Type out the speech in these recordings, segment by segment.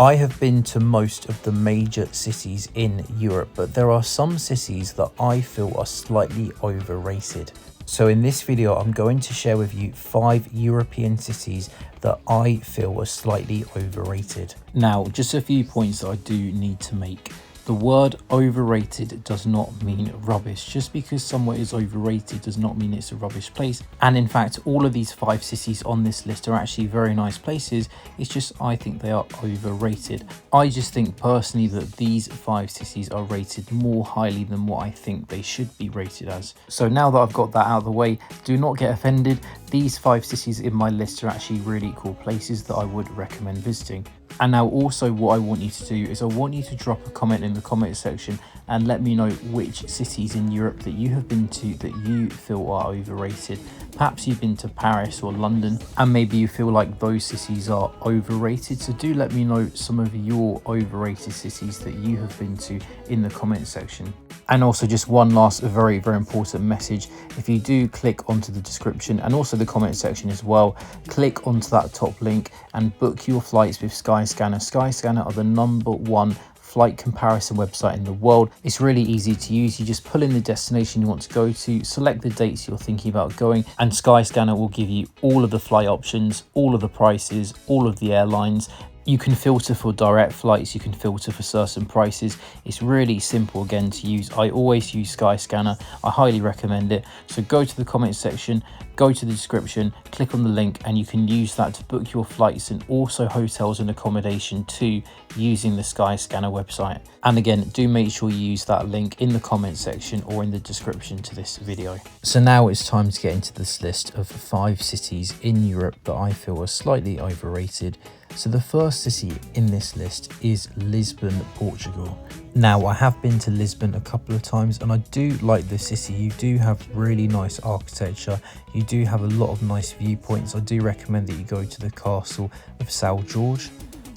I have been to most of the major cities in Europe, but there are some cities that I feel are slightly overrated. So in this video, I'm going to share with you 5 European cities that I feel are slightly overrated. Now, just a few points that I do need to make. The word overrated does not mean rubbish. Just because somewhere is overrated does not mean it's a rubbish place. And in fact, all of these 5 cities on this list are actually very nice places. It's just I think they are overrated. I just think personally that these 5 cities are rated more highly than what I think they should be rated as. So now that I've got that out of the way, do not get offended. These 5 cities in my list are actually really cool places that I would recommend visiting. And now also what I want you to do is I want you to drop a comment in the comment section and let me know which cities in Europe that you have been to that you feel are overrated. Perhaps you've been to Paris or London and maybe you feel like those cities are overrated. So do let me know some of your overrated cities that you have been to in the comment section. And also just one last very important message. If you do click onto the description and also the comment section as well, click onto that top link and book your flights with Skyscanner. Skyscanner are the #1 flight comparison website in the world. It's really easy to use. You just pull in the destination you want to go to, select the dates you're thinking about going, and Skyscanner will give you all of the flight options, all of the prices, all of the airlines. You can filter for direct flights, you can filter for certain prices. It's really simple again to use. I always use Skyscanner. I highly recommend it. So go to the comment section, go to the description, click on the link, and you can use that to book your flights and also hotels and accommodation too using the Skyscanner website. And again, do make sure you use that link in the comment section or in the description to this video. So now it's time to get into this list of 5 cities in Europe that I feel are slightly overrated. So the first city in this list is Lisbon, Portugal. Now, I have been to Lisbon a couple of times and I do like the city. You do have really nice architecture. You do have a lot of nice viewpoints. I do recommend that you go to the castle of São Jorge.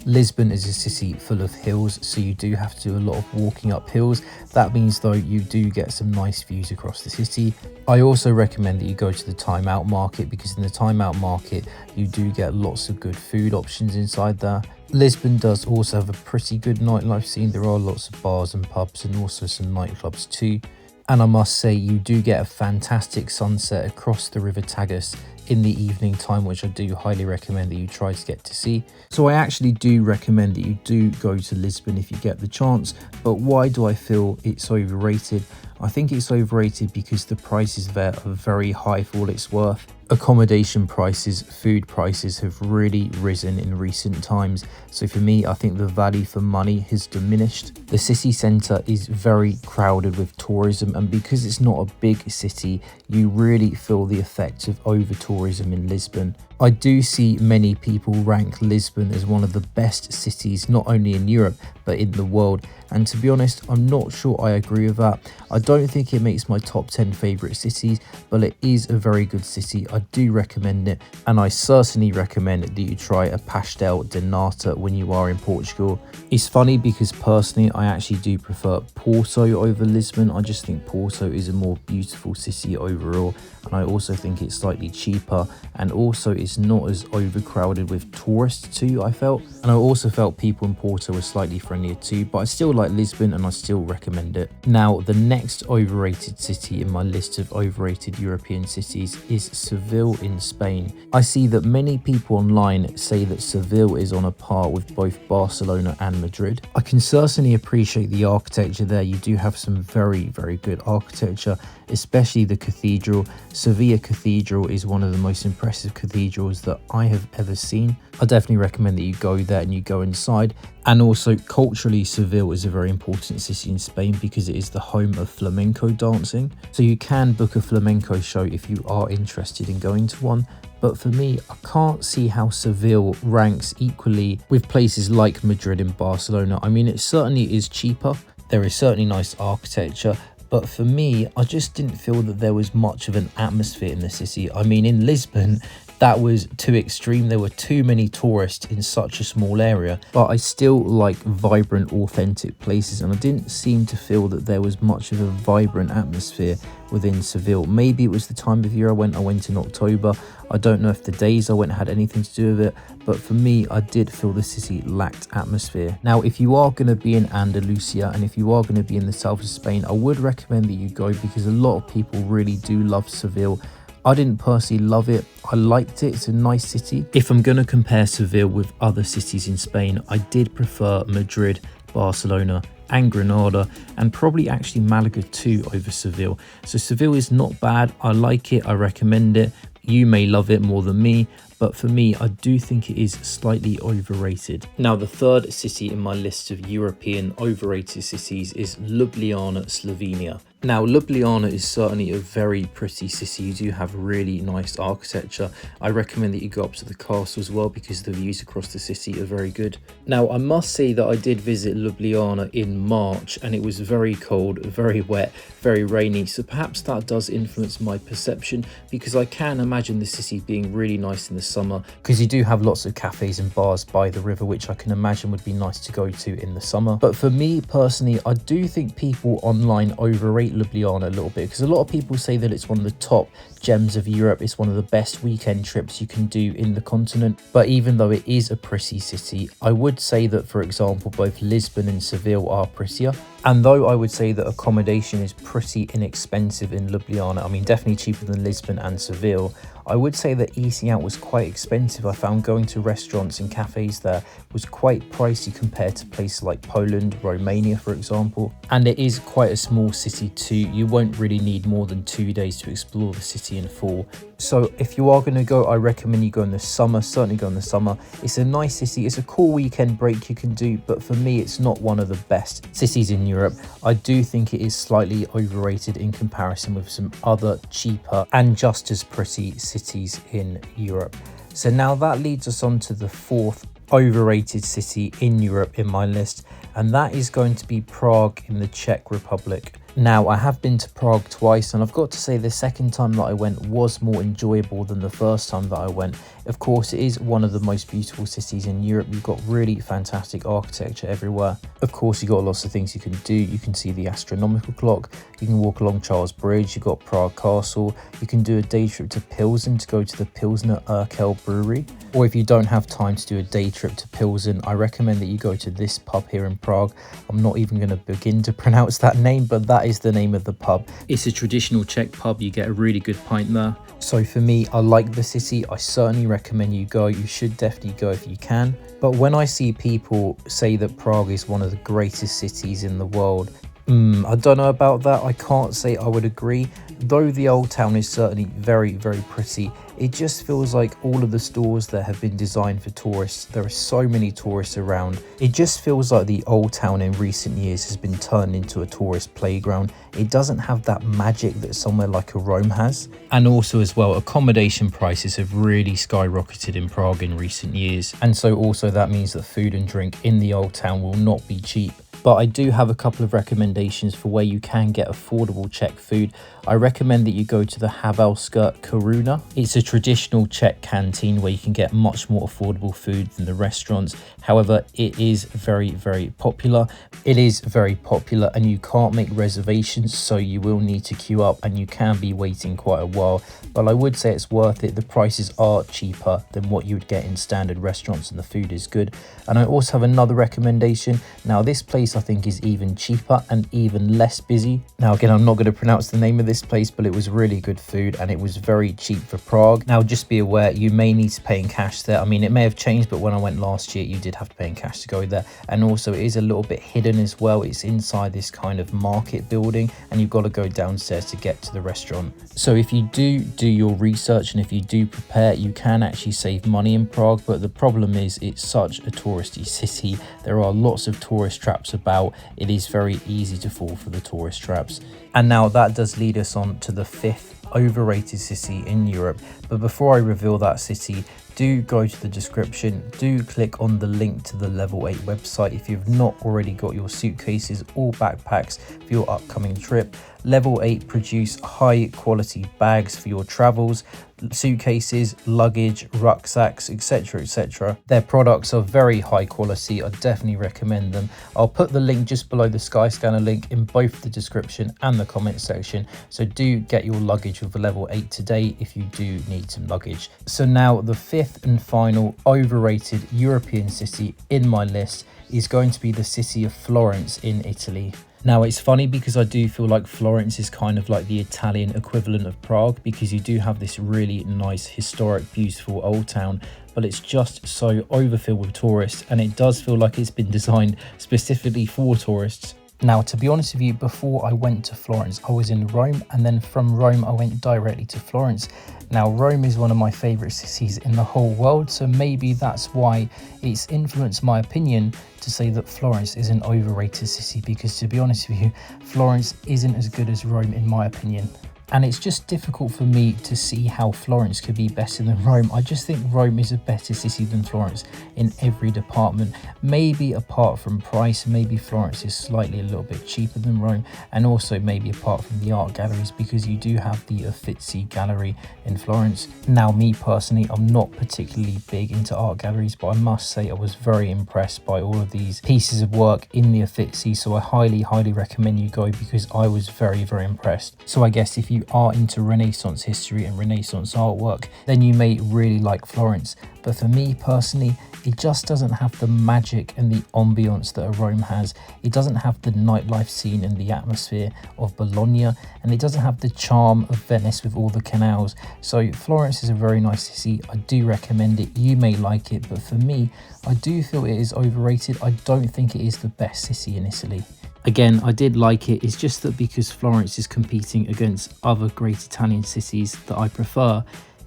Lisbon is a city full of hills, so you do have to do a lot of walking up hills. That means though you do get some nice views across the city. I also recommend that you go to the Time Out Market because in the Time Out Market you do get lots of good food options inside there. Lisbon does also have a pretty good nightlife scene. There are lots of bars and pubs and also some nightclubs too. And I must say you do get a fantastic sunset across the River Tagus in the evening time, which I do highly recommend that you try to get to see. So I actually do recommend that you do go to Lisbon if you get the chance. But why do I feel it's overrated? I think it's overrated because the prices there are very high for what it's worth. Accommodation prices, food prices have really risen in recent times. So for me, I think the value for money has diminished. The city centre is very crowded with tourism, and because it's not a big city, you really feel the effect of over-tourism in Lisbon. I do see many people rank Lisbon as one of the best cities, not only in Europe, but in the world. And to be honest, I'm not sure I agree with that. I don't think it makes my top 10 favourite cities, but it is a very good city. I do recommend it, and I certainly recommend that you try a pastel de nata when you are in Portugal. It's funny because personally, I actually do prefer Porto over Lisbon. I just think Porto is a more beautiful city overall, and I also think it's slightly cheaper, and also it's not as overcrowded with tourists too, I felt. And I also felt people in Porto were slightly friendlier too, but I still like Lisbon and I still recommend it. Now, the next overrated city in my list of overrated European cities is Seville in Spain. I see that many people online say that Seville is on a par with both Barcelona and Madrid. I can certainly appreciate the architecture there. You do have some very good architecture, especially the cathedral. Sevilla Cathedral is one of the most impressive cathedrals that I have ever seen. I definitely recommend that you go there and you go inside. And also culturally, Seville is a very important city in Spain because it is the home of flamenco dancing. So you can book a flamenco show if you are interested in going to one. But for me, I can't see how Seville ranks equally with places like Madrid and Barcelona. I mean, it certainly is cheaper. There is certainly nice architecture. But for me, I just didn't feel that there was much of an atmosphere in the city. I mean, in Lisbon, that was too extreme. There were too many tourists in such a small area, but I still like vibrant, authentic places, and I didn't seem to feel that there was much of a vibrant atmosphere within Seville. Maybe it was the time of year I went in October. I don't know if the days I went had anything to do with it, but for me, I did feel the city lacked atmosphere. Now, if you are going to be in Andalusia and if you are going to be in the south of Spain, I would recommend that you go, because a lot of people really do love Seville. I didn't personally love it. I liked it. It's a nice city. If I'm going to compare Seville with other cities in Spain, I did prefer Madrid, Barcelona and Granada, and probably actually Malaga too over Seville. So Seville is not bad. I like it. I recommend it. You may love it more than me, but for me, I do think it is slightly overrated. Now, the third city in my list of European overrated cities is Ljubljana, Slovenia. Now, Ljubljana is certainly a very pretty city. You do have really nice architecture. I recommend that you go up to the castle as well, because the views across the city are very good. Now, I must say that I did visit Ljubljana in March, and it was very cold, very wet, very rainy. So perhaps that does influence my perception, because I can imagine the city being really nice in the summer, because you do have lots of cafes and bars by the river, which I can imagine would be nice to go to in the summer. But for me personally, I do think people online overrate Ljubljana a little bit, because a lot of people say that it's one of the top gems of Europe. It's one of the best weekend trips you can do in the continent. But even though it is a pretty city, I would say that, for example, both Lisbon and Seville are prettier. And though I would say that accommodation is pretty inexpensive in Ljubljana, I mean, definitely cheaper than Lisbon and Seville, I would say that eating out was quite expensive. I found going to restaurants and cafes there was quite pricey compared to places like Poland, Romania, for example. And it is quite a small city too. You won't really need more than 2 days to explore the city in full. So if you are going to go, I recommend you go in the summer. Certainly go in the summer. It's a nice city. It's a cool weekend break you can do, but for me, it's not one of the best cities in Europe. I do think it is slightly overrated in comparison with some other cheaper and just as pretty cities in Europe. So now that leads us on to the fourth overrated city in Europe in my list, and that is going to be Prague in the Czech Republic. Now, I have been to Prague twice, and I've got to say the second time that I went was more enjoyable than the first time that I went. Of course, it is one of the most beautiful cities in Europe. You've got really fantastic architecture everywhere. Of course, you've got lots of things you can do. You can see the astronomical clock. You can walk along Charles Bridge. You've got Prague Castle. You can do a day trip to Pilsen to go to the Pilsner Urquell Brewery. Or if you don't have time to do a day trip to Pilsen, I recommend that you go to this pub here in Prague. I'm not even going to begin to pronounce that name, but that is the name of the pub. It's a traditional Czech pub. You get a really good pint there. So for me, I like the city. I certainly recommend you go. You should definitely go if you can. But when I see people say that Prague is one of the greatest cities in the world, I don't know about that. I can't say I would agree. Though the old town is certainly very, very pretty, it just feels like all of the stores there have been designed for tourists. There are so many tourists around. It just feels like the old town in recent years has been turned into a tourist playground. It doesn't have that magic that somewhere like a Rome has. And also as well, accommodation prices have really skyrocketed in Prague in recent years. And so also that means that food and drink in the old town will not be cheap. But I do have a couple of recommendations for where you can get affordable Czech food. I recommend that you go to the Havelska Koruna. It's a traditional Czech canteen where you can get much more affordable food than the restaurants. However, it is very, very popular. It is very popular and you can't make reservations, so you will need to queue up and you can be waiting quite a while. But I would say it's worth it. The prices are cheaper than what you would get in standard restaurants and the food is good. And I also have another recommendation. Now, this place I think is even cheaper and even less busy. Now, again, I'm not going to pronounce the name of this place, but it was really good food and it was very cheap for Prague. Now, just be aware, you may need to pay in cash there. I mean, it may have changed, but when I went last year, you did have to pay in cash to go there. And also it is a little bit hidden as well. It's inside this kind of market building and you've got to go downstairs to get to the restaurant. So if you do your research and if you do prepare, you can actually save money in Prague. But the problem is it's such a touristy city. There are lots of tourist traps about. It is very easy to fall for the tourist traps. And now that does lead us on to the fifth overrated city in Europe. But before I reveal that city, do go to the description, do click on the link to the Level 8 website if you've not already got your suitcases or backpacks for your upcoming trip. Level 8 produce high quality bags for your travels, suitcases, luggage, rucksacks, etc, etc. Their products are very high quality. I definitely recommend them. I'll put the link just below the Skyscanner link in both the description and the comment section, so do get your luggage with the level 8 today if you do need some luggage. So now the fifth and final overrated European city in my list is going to be the city of Florence in Italy. Now, it's funny because I do feel like Florence is kind of like the Italian equivalent of Prague, because you do have this really nice, historic, beautiful old town, but it's just so overfilled with tourists, and it does feel like it's been designed specifically for tourists. Now, to be honest with you, before I went to Florence, I was in Rome, and then from Rome, I went directly to Florence. Now, Rome is one of my favorite cities in the whole world, so maybe that's why it's influenced my opinion to say that Florence is an overrated city, because to be honest with you, Florence isn't as good as Rome in my opinion. And it's just difficult for me to see how Florence could be better than Rome. I just think Rome is a better city than Florence in every department. Maybe apart from price, maybe Florence is slightly a little bit cheaper than Rome. And also maybe apart from the art galleries, because you do have the Uffizi gallery in Florence. Now, me personally, I'm not particularly big into art galleries, but I must say I was very impressed by all of these pieces of work in the Uffizi. So I highly recommend you go, because I was very impressed. So I guess if you are into Renaissance history and Renaissance artwork, then you may really like Florence. But for me personally, it just doesn't have the magic and the ambience that a Rome has. It doesn't have the nightlife scene and the atmosphere of Bologna, and it doesn't have the charm of Venice with all the canals. So Florence is a very nice city. I do recommend it. You may like it, but for me, I do feel it is overrated. I don't think it is the best city in Italy. Again, I did like it. It's just that because Florence is competing against other great Italian cities that I prefer,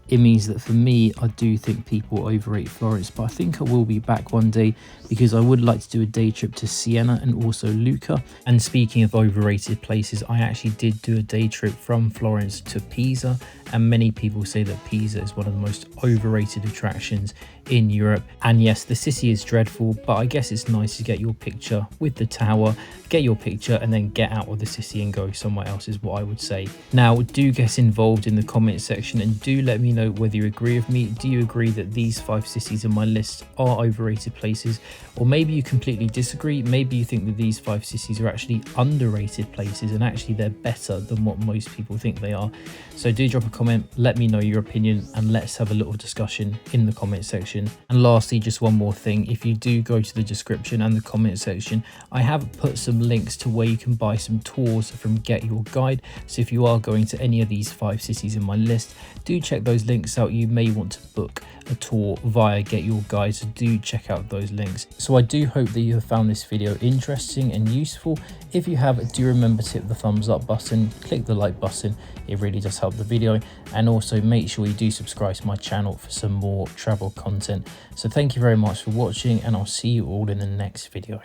it means that for me, I do think people overrate Florence. But I think I will be back one day, because I would like to do a day trip to Siena and also Lucca. And speaking of overrated places, I actually did do a day trip from Florence to Pisa, and many people say that Pisa is one of the most overrated attractions in Europe. And yes, the city is dreadful, but I guess it's nice to get your picture with the tower, get your picture, and then get out of the city and go somewhere else, is what I would say. Now, do get involved in the comment section and do let me know whether you agree with me. Do you agree that these 5 cities on my list are overrated places? Or maybe you completely disagree. Maybe you think that these 5 cities are actually underrated places and actually they're better than what most people think they are. So do drop a comment, let me know your opinion, and let's have a little discussion in the comment section. And lastly, just one more thing, if you do go to the description and the comment section, I have put some links to where you can buy some tours from Get Your Guide. So if you are going to any of these 5 cities in my list, do check those links out. You may want to book a tour via Get Your Guide, so do check out those links. So I do hope that you have found this video interesting and useful. If you have, do remember to hit the thumbs up button, click the like button, it really does help the video, and also make sure you do subscribe to my channel for some more travel content. So thank you very much for watching, and I'll see you all in the next video.